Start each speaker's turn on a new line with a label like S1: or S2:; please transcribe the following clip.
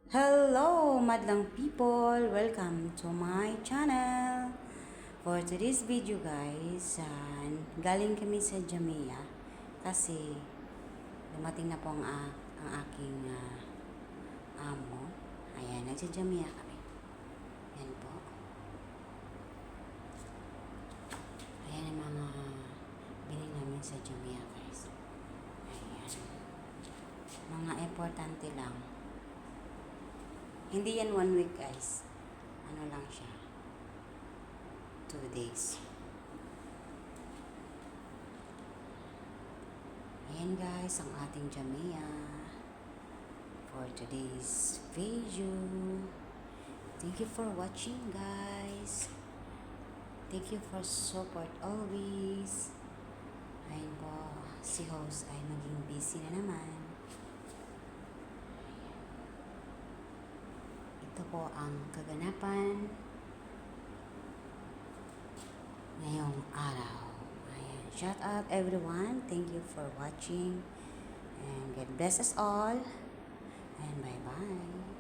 S1: Hello, madlang people! Welcome to my channel! For today's video guys, galing kami sa Jamia kasi dumating na po ang aking amo. Ayan, nagsa Jamia kami. Ayan po. Ayan ang mga bilhin namin sa Jamia guys. Ayan. Mga importante lang. Hindi yan 1 week guys. Ano lang siya. 2 days. Ayan guys, ang ating Jamia for today's video. Thank you for watching guys. Thank you for support always. Ayan po, si host ay maging busy na naman. Ito po ang kaganapan ngayong araw. Ayan. Shout out everyone. Thank you for watching. And God bless us all. And bye-bye.